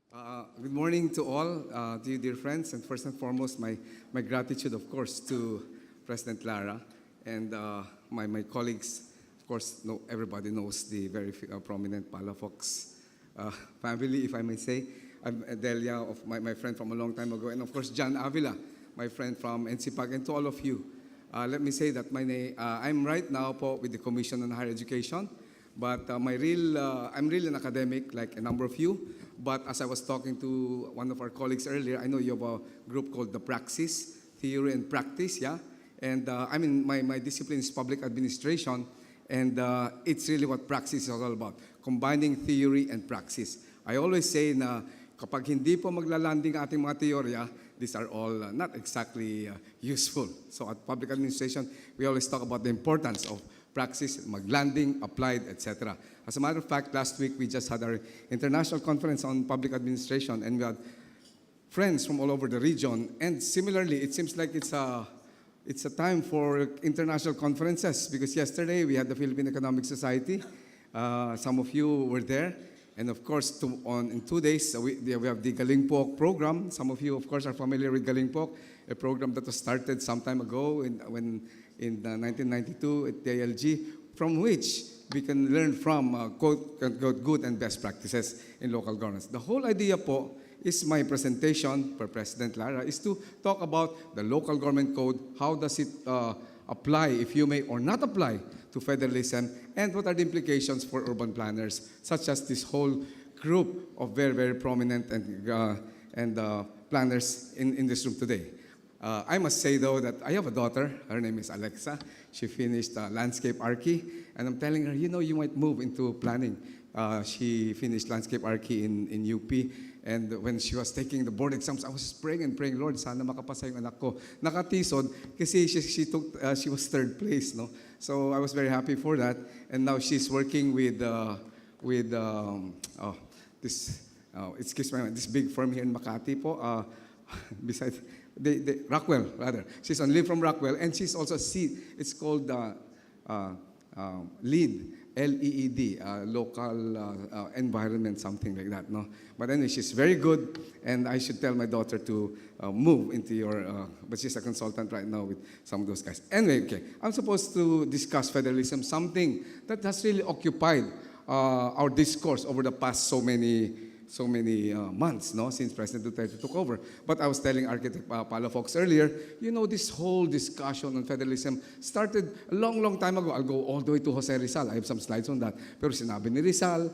Good morning to all, to you dear friends, and first and foremost, my gratitude, of course, to President Lara and my colleagues. Of course, everybody knows the very prominent Palafox family, if I may say. I'm Delia, of my friend from a long time ago, and of course, John Avila, my friend from NCPAG, and to all of you. Let me say that I'm right now with the Commission on Higher Education, but I'm really an academic, like a number of you. But as I was talking to one of our colleagues earlier, I know you have a group called the Praxis, Theory and Practice, yeah? And my discipline is public administration, and it's really what Praxis is all about, combining theory and praxis. I always say na kapag hindi po maglalanding ating mga teorya, these are all not exactly useful. So at public administration, we always talk about the importance of praxis, maglanding, applied, etc. As a matter of fact, last week we just had our international conference on public administration, and we had friends from all over the region. And similarly, it seems like it's a time for international conferences, because yesterday we had the Philippine Economic Society. Some of you were there. And of course, in 2 days, we have the Galingpok program. Some of you, of course, are familiar with Galingpok, a program that was started some time ago in 1992 at the ALG, from which we can learn from good and best practices in local governance. The whole idea po is my presentation for President Lara is to talk about the local government code, how does it apply, if you may, or not apply to federalism, and what are the implications for urban planners, such as this whole group of very, very prominent and planners in this room today. I must say, though, that I have a daughter. Her name is Alexa. She finished landscape archi, and I'm telling her, you might move into planning. She finished landscape archi in UP, and when she was taking the board exams, I was praying and praying, Lord, sana makapasa yung anak ko. Nakatisod, kasi she was third place, no? So I was very happy for that, and now she's working with this big firm here in Makati po, besides Rockwell, rather. She's on leave from Rockwell, and she's also it's called LEED, L-E-E-D, local environment, something like that, no? But anyway, she's very good, and I should tell my daughter to move into but she's a consultant right now with some of those guys. Anyway, okay, I'm supposed to discuss federalism, something that has really occupied our discourse over the past so many months, no, since President Duterte took over. But I was telling Architect Palafox earlier, this whole discussion on federalism started a long, long time ago. I'll go all the way to Jose Rizal. I have some slides on that. Pero sinabi ni Rizal,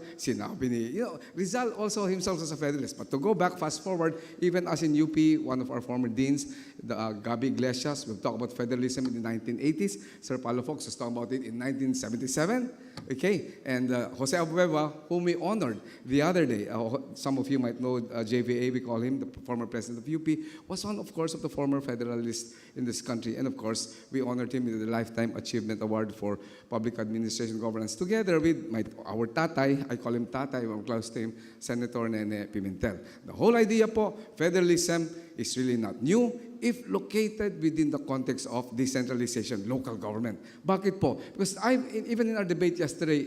Rizal also himself was a federalist. But to go back, fast forward, even as in UP, one of our former deans, Gabi Iglesias, we've talked about federalism in the 1980s. Sir Palafox was talking about it in 1977. Okay, and Jose Abueva, whom we honored the other day, some of you might know JVA, we call him, the former president of UP, was one, of course, of the former federalists in this country. And of course, we honored him with the Lifetime Achievement Award for Public Administration Governance, together with our tatay, I call him tatay, I'm close to him, Senator Nene Pimentel. The whole idea po, federalism is really not new if located within the context of decentralization, local government. Bakit po? Because even in our debate yesterday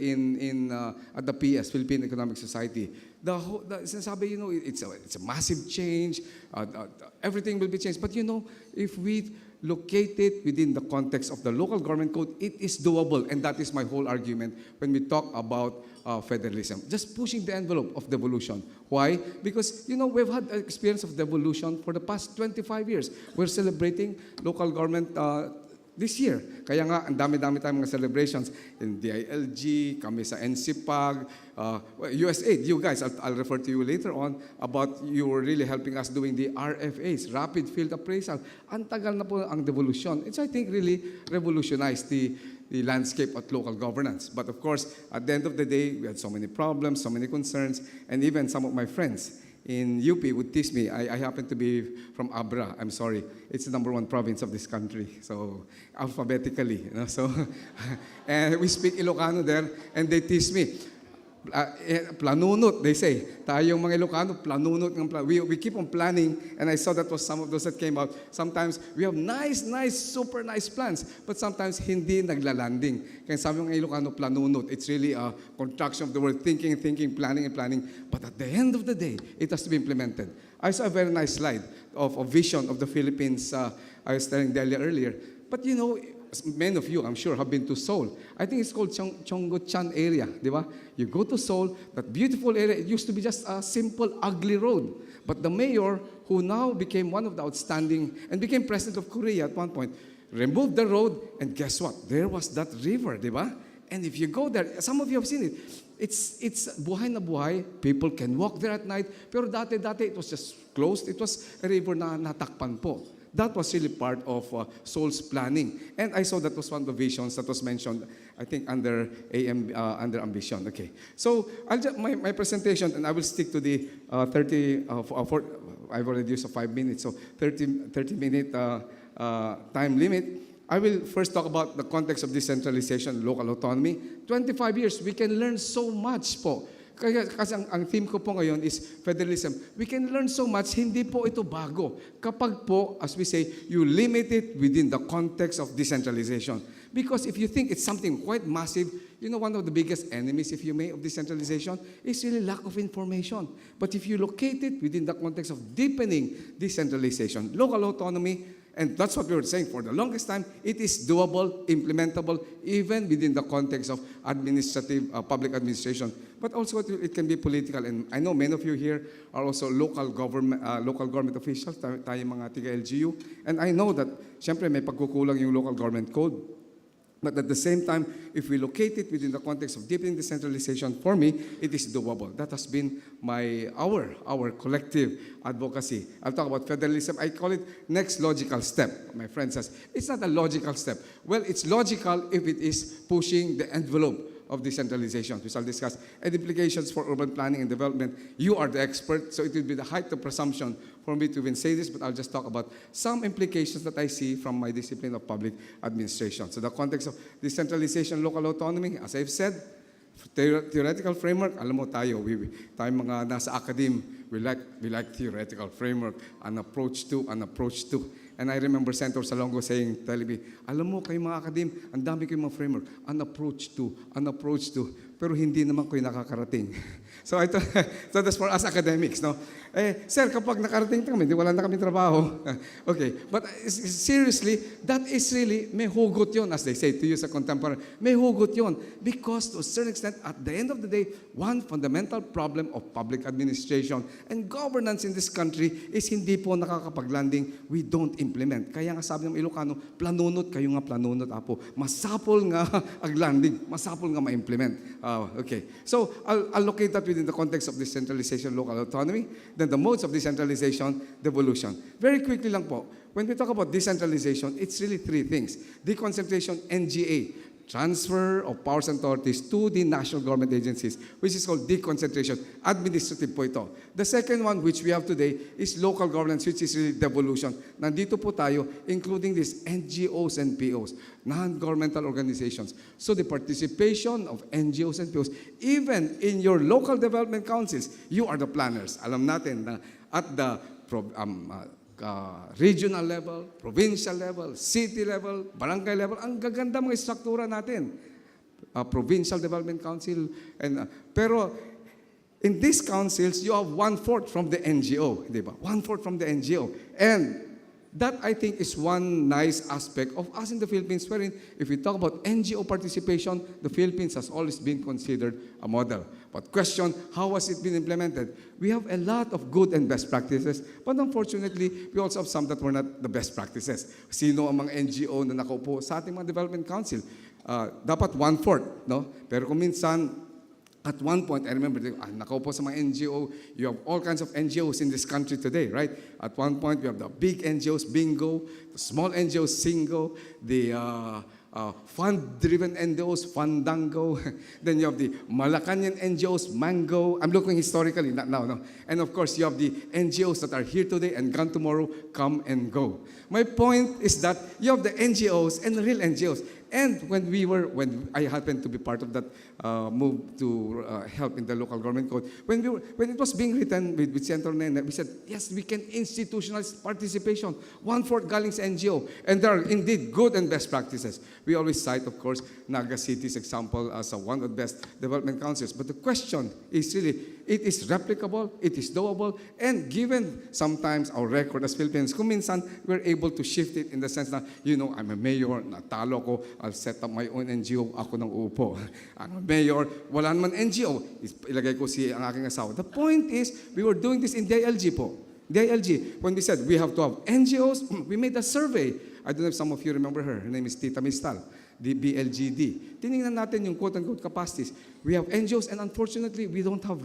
at the PS, Philippine Economic Society, sinasabi, it's a massive change, everything will be changed. But if we locate it within the context of the local government code, it is doable. And that is my whole argument when we talk about federalism. Just pushing the envelope of devolution. Why? Because, we've had experience of devolution for the past 25 years. We're celebrating local government this year. Kaya nga, ang dami-dami tayong mga celebrations in DILG, kami sa NCPAG, USAID. You guys, I'll refer to you later on about you were really helping us doing the RFAs, Rapid Field Appraisal. Ang tagal na po ang devolution. It's, I think, really revolutionized the landscape at local governance. But of course, at the end of the day, we had so many problems, so many concerns, and even some of my friends in UP would tease me. I happen to be from Abra. I'm sorry. It's the #1 province of this country. So, alphabetically. So, and we speak Ilocano there, and they tease me. planunot, they say. Tayong mga Ilocano, planunot ng we keep on planning, and I saw that was some of those that came out. Sometimes we have nice, super nice plans, but sometimes hindi naglalanding. Kaya sabi ng Ilocano, planunot. It's really a contraction of the word thinking, planning, and planning. But at the end of the day, it has to be implemented. I saw a very nice slide of a vision of the Philippines. I was telling Delia earlier. But you know, many of you, I'm sure, have been to Seoul. I think it's called Cheonggukchan area, di ba? You go to Seoul, that beautiful area, it used to be just a simple, ugly road. But the mayor, who now became one of the outstanding, and became president of Korea at one point, removed the road, and guess what? There was that river, di ba? And if you go there, some of you have seen it. It's buhay na buhay. People can walk there at night. Pero dati, it was just closed. It was a river na natakpan po. That was really part of Seoul's planning. And I saw that was one of the visions that was mentioned, I think, under under ambition. Okay. So my presentation, and I will stick to the 30, I've already used 5 minutes, so 30-minute time limit. I will first talk about the context of decentralization, local autonomy. 25 years, we can learn so much po. Kasi ang theme ko po ngayon is federalism. We can learn so much, hindi po ito bago. Kapag po, as we say, you limit it within the context of decentralization. Because if you think it's something quite massive, you know, one of the biggest enemies, if you may, of decentralization is really lack of information. But if you locate it within the context of deepening decentralization, local autonomy, and that's what we were saying for the longest time, it is doable, implementable, even within the context of administrative, public administration. But also it can be political. And I know many of you here are also local government officials, tayo mga tiga-LGU. And I know that, syempre, may pagkukulang yung local government code. But at the same time, if we locate it within the context of deepening decentralization, for me, it is doable. That has been our collective advocacy. I'll talk about federalism. I call it next logical step. My friend says, it's not a logical step. Well, it's logical if it is pushing the envelope of decentralization, which I'll discuss, and implications for urban planning and development. You are the expert, so it will be the height of presumption for me to even say this, but I'll just talk about some implications that I see from my discipline of public administration. So the context of decentralization, local autonomy, as I've said, theoretical framework, alam mo tayo mga nasa academe, we like theoretical framework, an approach to. And I remember Senator Salongo telling me, alam mo kayo mga academe, ang dami kayong mga framework, an approach to, pero hindi naman kayo nakakarating. So that's for us academics, no? Sir, kapag nakarating kami, wala na kami trabaho. Okay, but seriously, that is really, may hugot yun, as they say to you sa contemporary, may hugot yun. Because to a certain extent, at the end of the day, one fundamental problem of public administration and governance in this country is hindi po nakakapaglanding, we don't implement. Kaya nga sabi ng Ilocano, planunot, kayo nga planunot, apo. Masapol nga aglanding, masapol nga ma-implement. Okay, so I'll locate that within the context of decentralization, local autonomy, then the modes of decentralization, devolution. Very quickly lang po, when we talk about decentralization, it's really 3 things. Deconcentration, NGA, transfer of powers and authorities to the national government agencies, which is called deconcentration. Administrative po ito. The second one, which we have today, is local governance, which is really devolution. Nandito po tayo, including these NGOs and POs, non-governmental organizations. So the participation of NGOs and POs, even in your local development councils, you are the planners. Alam natin na at the regional level, provincial level, city level, barangay level, ang gaganda mga struktura natin. Provincial Development Council. Pero in these councils, you have 1/4 from the NGO. Diba? 1/4 from the NGO. And that, I think, is one nice aspect of us in the Philippines, wherein if we talk about NGO participation, the Philippines has always been considered a model. But question, how has it been implemented? We have a lot of good and best practices, but unfortunately, we also have some that were not the best practices. Sino ang mga NGO na nakaupo sa ating mga development council? Dapat 1/4, no? Pero kung minsan, at one point, I remember, nakaupo sa mga NGO, you have all kinds of NGOs in this country today, right? At one point, we have the big NGOs, bingo, the small NGOs, singo, the fund-driven NGOs, fandango. Then you have the Malacanang NGOs, mango. I'm looking historically, not now, no? And of course, you have the NGOs that are here today and gone tomorrow, come and go. My point is that you have the NGOs and the real NGOs. And when I happened to be part of that move to help in the local government code, when it was being written with Senator Nene, we said, yes, we can institutionalize participation. 1/4 galing sa NGO. And there are indeed good and best practices. We always cite, of course, Naga City's example as one of the best development councils. But the question is really, it is replicable, it is doable, and given sometimes our record as Philippines, kung minsan we're able to shift it in the sense na, I'm a mayor, natalo ko, I'll set up my own NGO, ako nang uupo. I'm a mayor, wala naman NGO, ilagay ko ang aking asawa. The point is, we were doing this in DILG po. DILG, when we said we have to have NGOs, we made a survey. I don't know if some of you remember her. Her name is Tita Mistal, the BLGD. Tinignan natin yung quote-unquote capacities. We have NGOs, and unfortunately, we don't have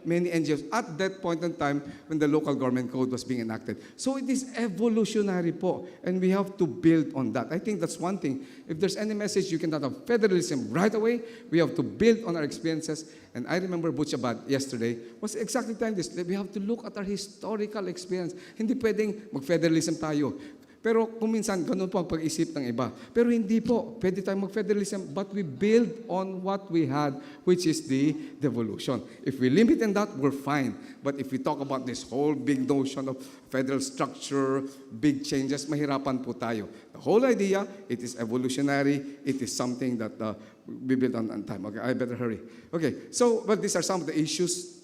many NGOs at that point in time when the local government code was being enacted. So it is evolutionary po, and we have to build on that. I think that's one thing. If there's any message, you cannot have federalism right away. We have to build on our experiences. And I remember Butchabad yesterday was exactly telling this. We have to look at our historical experience. Hindi pwedeng mag-federalism tayo. Pero kung minsan, ganun po ang pag-isip ng iba. Pero hindi po. Pwede tayong mag-federalism, but we build on what we had, which is the devolution. If we limit in that, we're fine. But if we talk about this whole big notion of federal structure, big changes, mahirapan po tayo. The whole idea, it is evolutionary. It is something that we build on time. Okay, I better hurry. Okay, so, but these are some of the issues.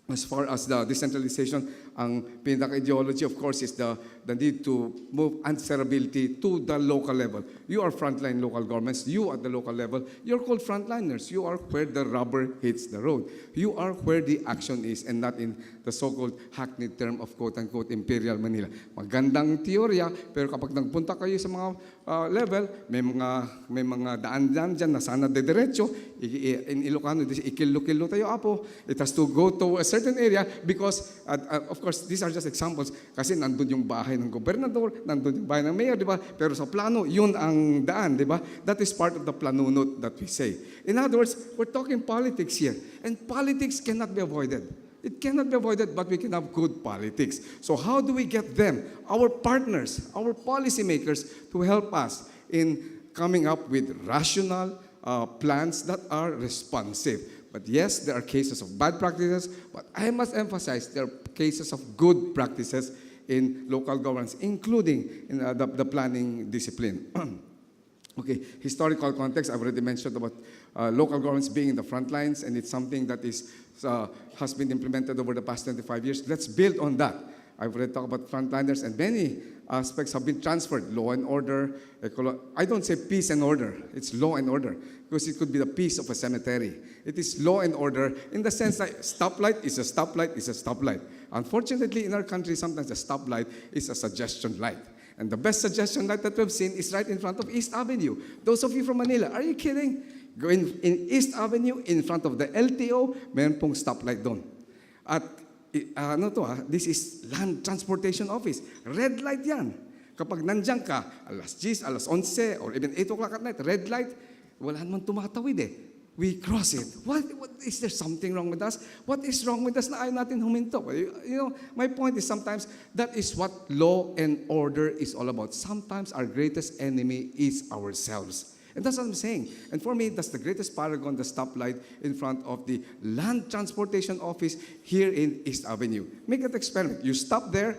As far as the decentralization, ang pinaka-ideology, of course, is the need to move answerability to the local level. You are frontline local governments. You at the local level, you're called frontliners. You are where the rubber hits the road. You are where the action is and not in the so-called hackneyed term of quote-unquote Imperial Manila. Magandang teorya, pero kapag nagpunta kayo sa mga level, may mga daan-daan dyan na sana dediretso. In Ilocano, ikilo-kilo tayo, apo. It has to go to a certain area because, of course, these are just examples. Kasi nandun yung bahay ng gobernador, nandun yung bahay ng mayor, di ba? Pero sa plano, yun ang daan, di ba? That is part of the planunot that we say. In other words, we're talking politics here. And politics cannot be avoided. It cannot be avoided, but we can have good politics. So how do we get them, our partners, our policymakers, to help us in coming up with rational plans that are responsive? But yes, there are cases of bad practices, but I must emphasize there are cases of good practices in local governance, including in the planning discipline. Okay, historical context, I've already mentioned about local governments being in the front lines, and it's something that has been implemented over the past 25 years. Let's build on that. I've already talked about frontliners, and many aspects have been transferred. Law and order, I don't say peace and order, it's law and order, because it could be the peace of a cemetery. It is law and order in the sense that stoplight is a stoplight is a stoplight. Unfortunately, in our country, sometimes a stoplight is a suggestion light. And the best suggestion light that we've seen is right in front of East Avenue. Those of you from Manila, are you kidding? Go in East Avenue, in front of the LTO, meron pong stoplight doon. At this is Land Transportation Office. Red light yan. Kapag nandiyan ka, alas 10, alas 11, or even 8 o'clock at night, red light, wala naman tumatawid eh. We cross it. What is there something wrong with us? What is wrong with us na ayaw natin huminto? My point is sometimes that is what law and order is all about. Sometimes our greatest enemy is ourselves. And that's what I'm saying. And for me, that's the greatest paragon, the stoplight in front of the Land Transportation Office here in East Avenue. Make that experiment. You stop there,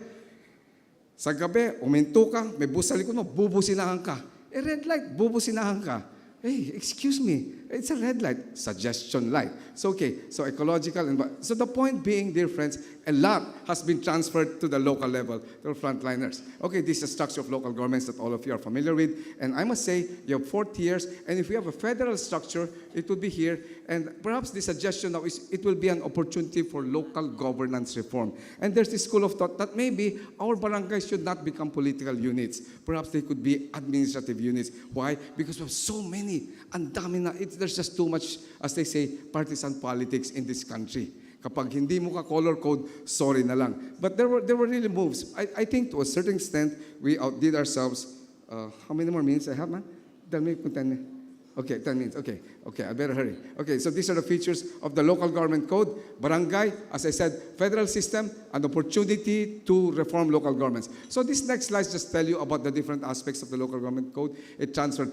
sa gabi, uminto ka, may bus sa likod mo, bubusinahan ka. Red light, bubusinahan ka. Hey, excuse me, it's a red light, suggestion light. So okay, so ecological, so the point being, dear friends, a lot has been transferred to the local level, to the frontliners. Okay, this is a structure of local governments that all of you are familiar with, and I must say, you have 4 tiers, and if we have a federal structure, it would be here, and perhaps the suggestion now is it will be an opportunity for local governance reform. And there's this school of thought that maybe our barangays should not become political units. Perhaps they could be administrative units. Why? Because we have so many. Ang dami na, there's just too much, as they say, partisan politics in this country. Kapag hindi mo ka color code, sorry na lang. But there were really moves. I think to a certain extent, we outdid ourselves. How many more minutes I have, man? Tell me kung 10. Okay, 10 minutes. Okay, I better hurry. Okay, so these are the features of the local government code. Barangay, as I said, federal system, an opportunity to reform local governments. So this next slide just tell you about the different aspects of the local government code. It transferred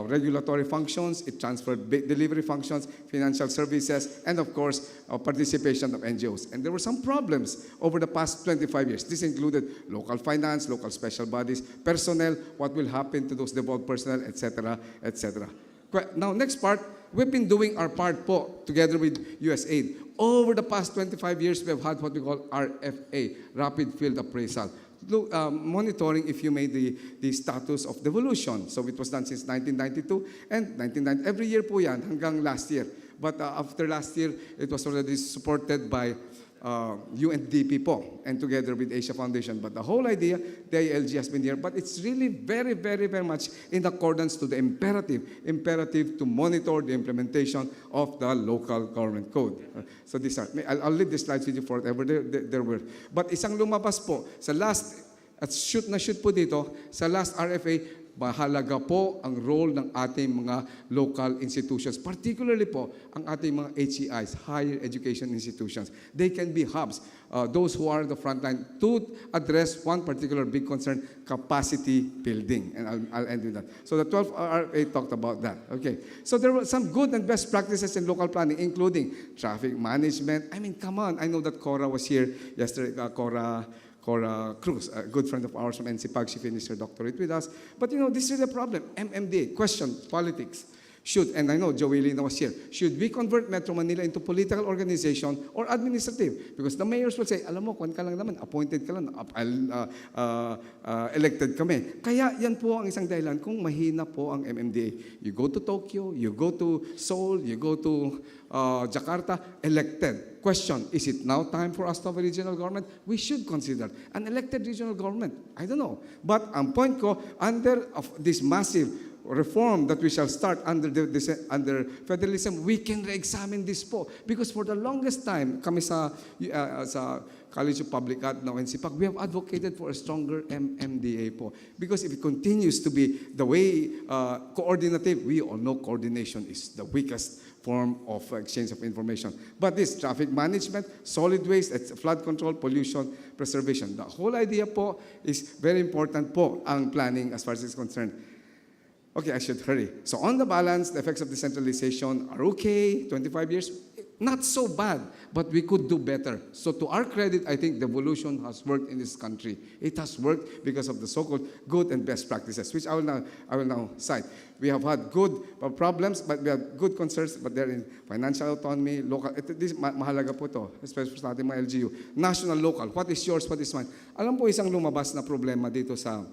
regulatory functions, it transferred delivery functions, financial services, and of course, participation of NGOs. And there were some problems over the past 25 years. This included local finance, local special bodies, personnel, what will happen to those devolved personnel, etc., etc. Now, next part, we've been doing our part po, together with USAID. Over the past 25 years, we have had what we call RFA, Rapid Field Appraisal. Monitoring, if you made the status of devolution. So it was done since 1992 and 1990. Every year po yan, hanggang last year. But after last year, it was already supported by UNDP po, and together with Asia Foundation. But the whole idea, the ILG has been here, but it's really very, very, very much in accordance to the imperative to monitor the implementation of the local government code. So these are, I'll leave this slides with you forever, there were. But isang lumabas po, sa last, at shoot po dito, sa last RFA, mahalaga po ang role ng ating mga local institutions, particularly po ang ating mga HEIs, higher education institutions. They can be hubs, those who are the front line, to address one particular big concern, capacity building. And I'll end with that. So the 12th RFA talked about that. Okay. So there were some good and best practices in local planning, including traffic management. I mean, come on. I know that Cora was here yesterday, Cora Cruz, a good friend of ours from NCPAG, she finished her doctorate with us. But you know, this is a problem. MMDA, question, politics. Should, and I know Joelina was here, should we convert Metro Manila into political organization or administrative? Because the mayors will say, alam mo, kung ka lang naman, appointed ka lang, elected kami. Kaya yan po ang isang dahilan kung mahina po ang MMDA. You go to Tokyo, you go to Seoul, you go to Jakarta, elected. Question, is it now time for us to have a regional government? We should consider an elected regional government. I don't know. But ang point ko, under this massive reform that we shall start under federalism, we can re-examine this po. Because for the longest time, kami sa College of Public Art now in NCPAG, we have advocated for a stronger MMDA po. Because if it continues to be the way coordinative, we all know coordination is the weakest form of exchange of information. But this traffic management, solid waste, flood control, pollution, preservation. The whole idea po is very important po ang planning as far as it's concerned. Okay, I should hurry. So on the balance, the effects of decentralization are okay, 25 years, not so bad, but we could do better. So to our credit, I think devolution has worked in this country. It has worked because of the so-called good and best practices, which I will now cite. We have had good problems, but we have good concerns, but they're in financial autonomy, local, this mahalaga po to, especially sa ating mga LGU. National, local, what is yours, what is mine? Alam po isang lumabas na problema dito sa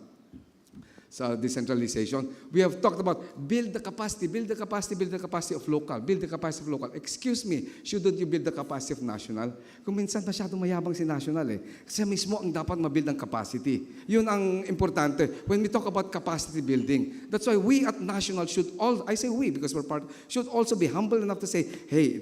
decentralization. We have talked about build the capacity of local, build the capacity of local. Excuse me, shouldn't you build the capacity of national? Kung minsan masyadong mayabang si national eh. Kasi mismo ang dapat mabuild ang capacity. Yun ang importante. When we talk about capacity building, that's why we at national should all, I say we because we're part, should also be humble enough to say, hey,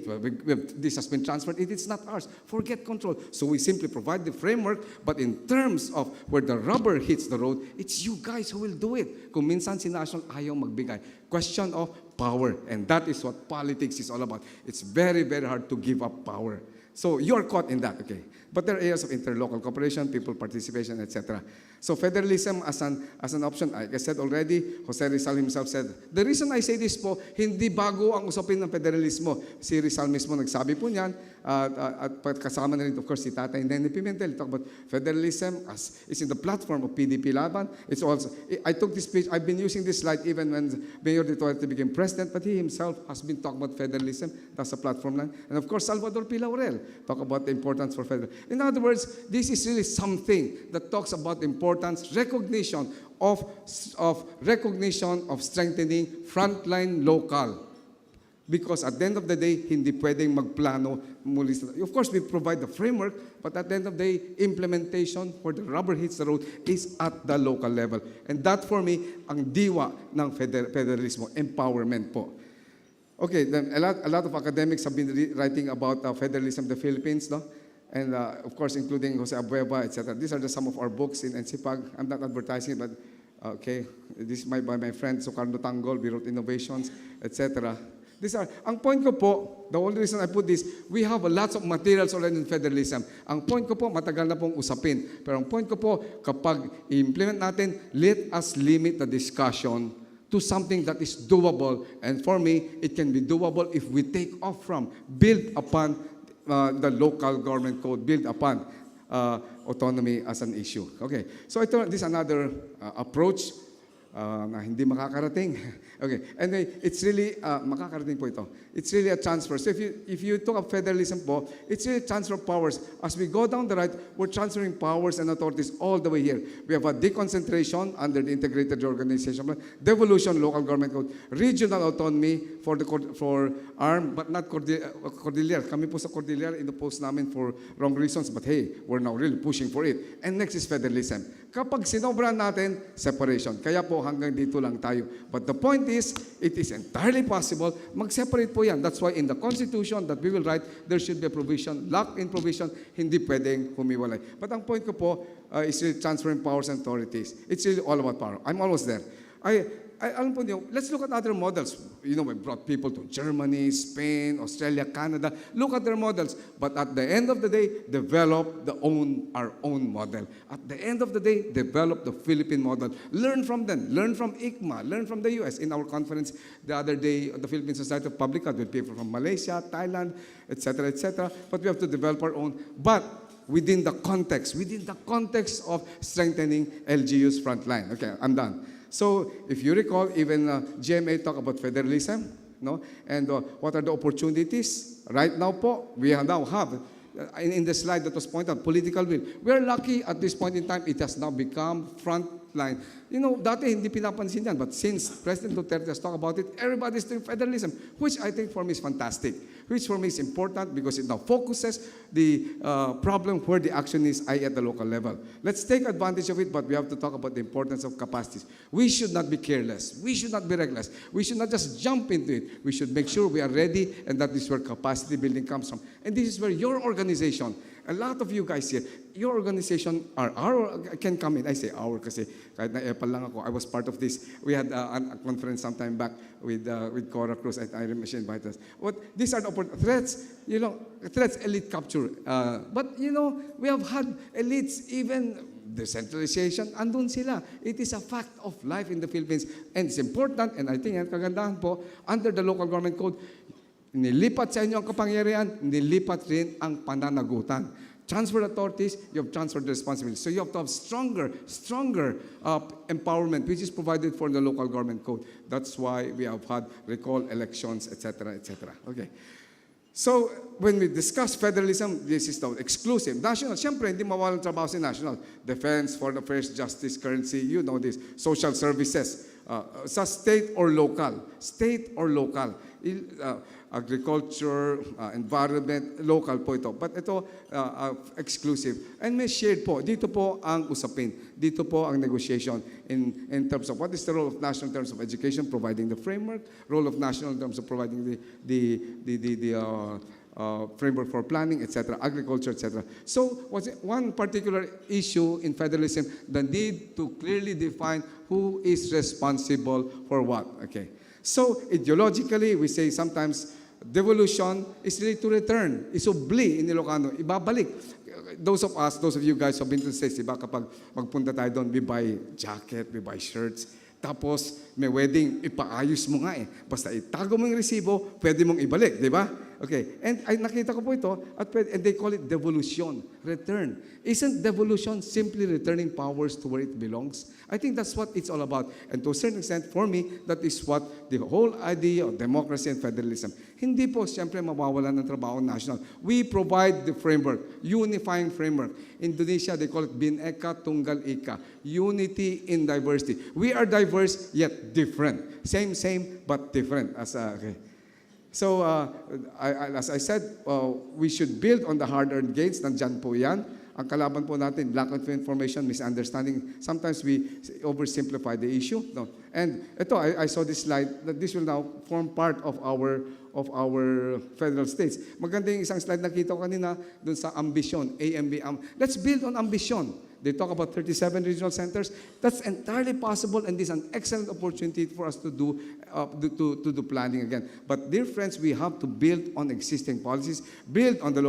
this has been transferred, it's not ours. Forget control. So we simply provide the framework, but in terms of where the rubber hits the road, it's you guys who will do it. Kung minsan si national ayaw magbigay. Question of power. And that is what politics is all about. It's very, very hard to give up power. So you're caught in that, okay? But there are areas of interlocal cooperation, people participation, etc. So federalism as an option, like I said already, Jose Rizal himself said, the reason I say this po, hindi bago ang usapin ng federalismo. Si Rizal mismo nagsabi po niyan, at kasama na rin, of course, si Tatay Nene Pimentel, talk about federalism as is in the platform of PDP Laban. It's also, I took this page, I've been using this slide even when Mayor Duterte became president, but he himself has been talking about federalism. That's a platform lang. And of course, Salvador P. Laurel talk about the importance for federalism. In other words, this is really something that talks about the importance, recognition of strengthening frontline local. Because at the end of the day, hindi pwedeng magplano muli. Of course, we provide the framework, but at the end of the day, implementation where the rubber hits the road is at the local level. And that for me, ang diwa ng federalismo, empowerment po. Okay, then a lot of academics have been writing about federalism in the Philippines, no? And of course, including Jose Abueva, etc. These are just some of our books in NCPAG. I'm not advertising it, but Okay, this is by my friend Sukarno Tanggol, we wrote innovations, etc. Ang point ko po, the only reason I put this, we have lots of materials already in federalism. Ang point ko po, matagal na pong usapin. Pero ang point ko po, kapag i-implement natin, let us limit the discussion to something that is doable. And for me, it can be doable if we take off from, build upon the local government code, build upon autonomy as an issue. Okay, so this is another approach na hindi makakarating. Okay, and it's really, makakarating po ito. It's really a transfer. So if you talk of federalism po, it's really a transfer of powers. As we go down the right, we're transferring powers and authorities all the way here. We have a deconcentration under the integrated organization plan, devolution, local government code, regional autonomy for ARM, but not Cordillera. Kami po sa Cordillera, inopose namin for wrong reasons, but hey, we're now really pushing for it. And next is federalism. Kapag sinobran natin, separation. Kaya po hanggang dito lang tayo. But the point is, it is entirely possible, mag-separate po yan. That's why in the Constitution that we will write, there should be a provision, locked-in provision, hindi pwedeng humiwalay. But ang point ko po is really transferring powers and authorities. It's really all about power. I'm almost there. Alam po niyo, let's look at other models. You know, we brought people to Germany, Spain, Australia, Canada. Look at their models. But at the end of the day, develop our own model. At the end of the day, develop the Philippine model. Learn from them. Learn from ICMA. Learn from the US. In our conference the other day, the Philippine Society of Public Health, with people from Malaysia, Thailand, etc., etc. But we have to develop our own. But within the context of strengthening LGU's frontline. Okay, I'm done. So, if you recall, even GMA talk about federalism, no? And what are the opportunities? Right now po, we now have, in the slide that was pointed out, political will. We are lucky at this point in time, it has now become frontline. You know, dati hindi pinapansin yan, but since President Duterte has talked about it, everybody's doing federalism, which I think for me is fantastic, which for me is important because it now focuses the problem where the action is at the local level. Let's take advantage of it, but we have to talk about the importance of capacities. We should not be careless. We should not be reckless. We should not just jump into it. We should make sure we are ready, and that is where capacity building comes from. And this is where your organization, a lot of you guys here, your organization can come in. I say our kasi kahit na epal lang ako, I was part of this. We had a conference sometime back with Cora Cruz and Irene Machine Vitas. These are the threats, you know, threats elite capture. But, you know, we have had elites, even decentralization, andun sila. It is a fact of life in the Philippines. And it's important, and I think ang kagandahan po, under the local government code, nilipat sa inyo ang kapangyarihan, nilipat rin ang pananagutan. Transfer authorities, you have transferred the responsibility. So you have to have stronger empowerment, which is provided for the local government code. That's why we have had recall elections, etc., etc. Okay. So when we discuss federalism, this is the exclusive. National, siyempre, hindi mawalan trabaho si national. Defense, foreign affairs, justice, currency, you know this. Social services, sa state or local. Agriculture, environment, local po ito. But ito, exclusive. And may shared po. Dito po ang usapin. Dito po ang negotiation in terms of what is the role of national in terms of education, providing the framework, role of national in terms of providing the framework for planning, etc., agriculture, etc. So, one particular issue in federalism, the need to clearly define who is responsible for what. Okay. So, ideologically, we say sometimes devolution is really to return. Isubli in Ilocano, ibabalik. Those of you guys who have been to the States, diba, kapag magpunta tayo doon, we buy jacket, we buy shirts, tapos may wedding, ipaayos mo nga eh. Basta itago mo yung resibo, pwede mong ibalik, di ba? Okay, and nakita ko po ito, and they call it devolution, return. Isn't devolution simply returning powers to where it belongs? I think that's what it's all about. And to a certain extent, for me, that is what the whole idea of democracy and federalism. Hindi po siyempre mawawalan ng trabaho national. We provide the framework, unifying framework. Indonesia, they call it Bhinneka Tunggal Ika, unity in diversity. We are diverse yet different. Same, but different. Okay. So, as I said, we should build on the hard-earned gains. Nandyan po yan. Ang kalaban po natin, lack of information, misunderstanding. Sometimes we oversimplify the issue. No. And ito, I saw this slide that this will now form part of our federal states. Maganda yung isang slide na kita ko kanina dun sa ambition, AMB. Let's build on ambition. They talk about 37 regional centers. That's entirely possible, and this is an excellent opportunity for us to do planning again. But dear friends, we have to build on existing policies, build on the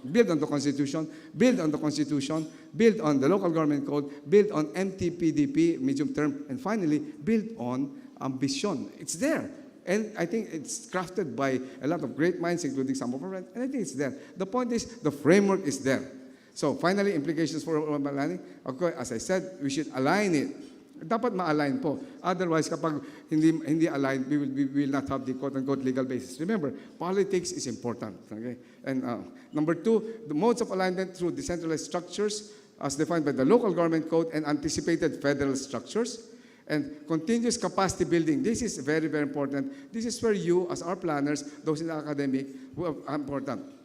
build on the Constitution, build on the Constitution, build on the local government code, build on MTPDP, medium term, and finally, build on ambition. It's there. And I think it's crafted by a lot of great minds, including some of our friends, and I think it's there. The point is, the framework is there. So finally, implications for urban planning. Okay, as I said, we should align it. Dapat ma-align po. Otherwise, kapag hindi aligned, we will not have the quote-unquote legal basis. Remember, politics is important. Okay? And number two, the modes of alignment through decentralized structures as defined by the local government code and anticipated federal structures. And continuous capacity building. This is very, very important. This is where you, as our planners, those in the academic, who are important.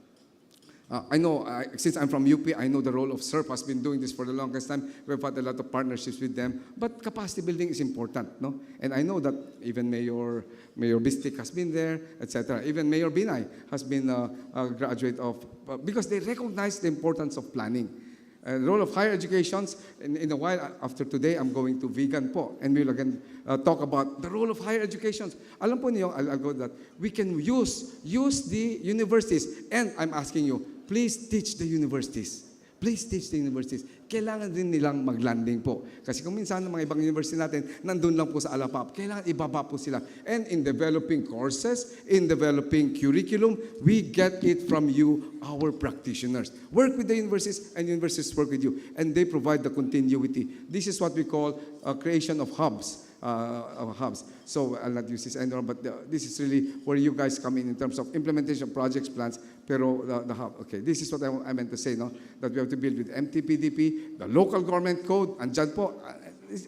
I know, since I'm from UP, I know the role of SERP has been doing this for the longest time. We've had a lot of partnerships with them. But capacity building is important, no? And I know that even Mayor Bistik has been there, etc. Even Mayor Binay has been a graduate of, because they recognize the importance of planning. The role of higher education, in a while after today, I'm going to vegan po, and we'll again talk about the role of higher education. Alam po niyo, I'll go that we can use the universities, and I'm asking you, please teach the universities. Please teach the universities. Kailangan din nilang mag-landing po. Kasi kung minsan ng mga ibang university natin, nandun lang po sa alapap, kailangan ibaba po sila. And in developing courses, in developing curriculum, we get it from you, our practitioners. Work with the universities, and universities work with you. And they provide the continuity. This is what we call creation of hubs. So I'll not use this anymore, but this is really where you guys come in terms of implementation projects, plans, pero the hub. Okay, this is what I meant to say, no? That we have to build with MTPDP, the local government code, andyan po,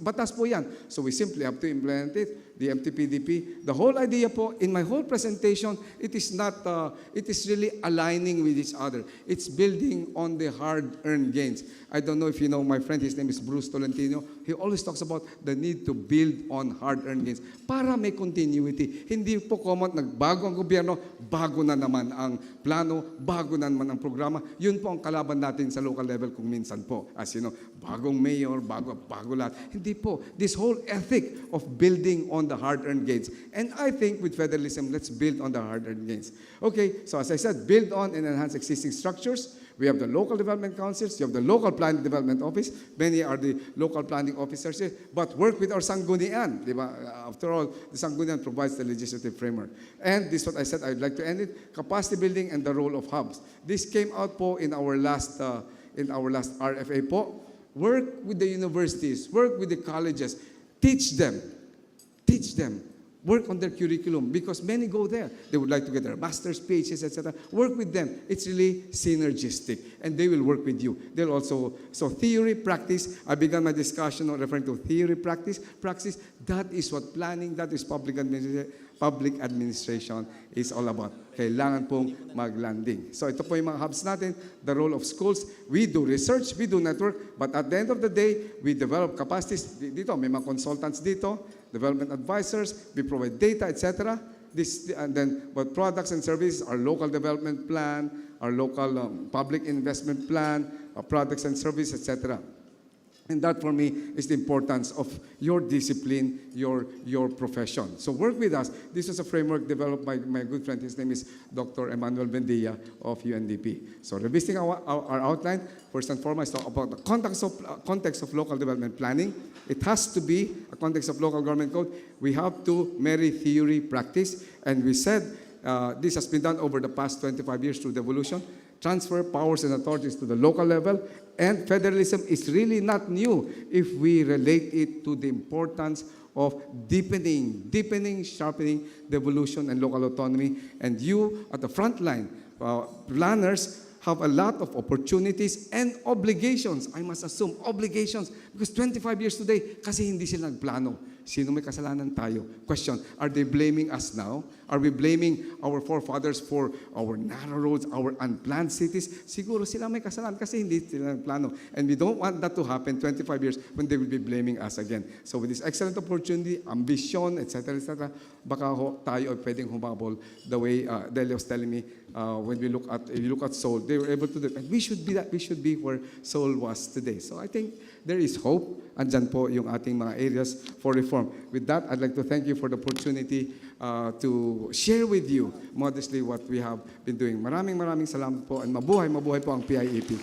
batas po yan. So we simply have to implement it, the MTPDP. The whole idea po, in my whole presentation, it is not, it is really aligning with each other. It's building on the hard-earned gains. I don't know if you know my friend, his name is Bruce Tolentino. He always talks about the need to build on hard-earned gains para may continuity. Hindi po common, nagbago ang gobyerno, bago na naman ang plano, bago na naman ang programa. Yun po ang kalaban natin sa local level kung minsan po. As you know, bagong mayor, bago lahat. Hindi po. This whole ethic of building on the hard-earned gains. And I think with federalism, let's build on the hard-earned gains. Okay, so as I said, build on and enhance existing structures. We have the local development councils, you have the local planning development office, many are the local planning officers here, but work with our sanggunian. Diba? After all, the sanggunian provides the legislative framework. And this is what I said, I'd like to end it, capacity building and the role of hubs. This came out po in our last RFA po. Work with the universities, work with the colleges, teach them. Work on their curriculum because many go there. They would like to get their master's, PhDs, etc. Work with them. It's really synergistic, and they will work with you. They'll also, so theory, practice. I began my discussion on referring to theory, practice. Praxis, that is what planning, that is public administration is all about. Kailangan pong mag-landing. So ito po yung mga hubs natin, the role of schools. We do research, we do network, but at the end of the day, we develop capacities. Dito, may mga consultants dito, development advisors, we provide data, etc. And then what products and services, our local development plan, our local public investment plan, our products and services, etc. And that for me is the importance of your discipline, your profession. So work with us. This is a framework developed by my good friend. His name is Dr. Emmanuel Bendia of UNDP. So revisiting our outline, first and foremost, talk about the context of local development planning. It has to be a context of local government code. We have to marry theory, practice. And we said this has been done over the past 25 years through devolution. Transfer powers and authorities to the local level, and federalism is really not new if we relate it to the importance of deepening, sharpening devolution and local autonomy. And you, at the front line, planners, have a lot of opportunities and obligations. I must assume, obligations, because 25 years today, kasi hindi sila nagplano. Sino may kasalanan? Tayo. Question, are they blaming us now? Are we blaming our forefathers for our narrow roads, our unplanned cities? Siguro sila may kasalanan kasi hindi sila plano. And we don't want that to happen 25 years when they will be blaming us again. So with this excellent opportunity, ambition, etc., baka tayo ay pwedeng humabol the way Delia was telling me when we look at Seoul, they were able to do it. And we should be that. We should be where Seoul was today. So I think there is hope. Andyan po yung ating mga areas for reform. With that, I'd like to thank you for the opportunity to share with you modestly what we have been doing. Maraming salamat po and mabuhay po ang PIEP.